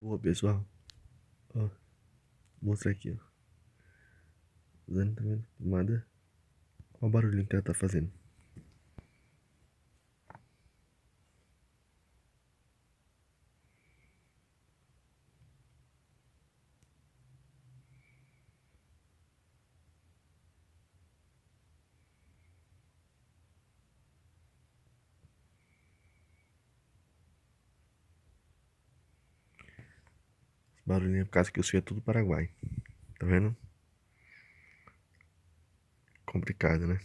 Boa, pessoal. Ó, mostra aqui, ó. Usando também tomada. Olha o barulhinho que ela tá fazendo. Esse barulhinho é por causa que o seu é tudo Paraguai. Tá vendo? Complicado, né?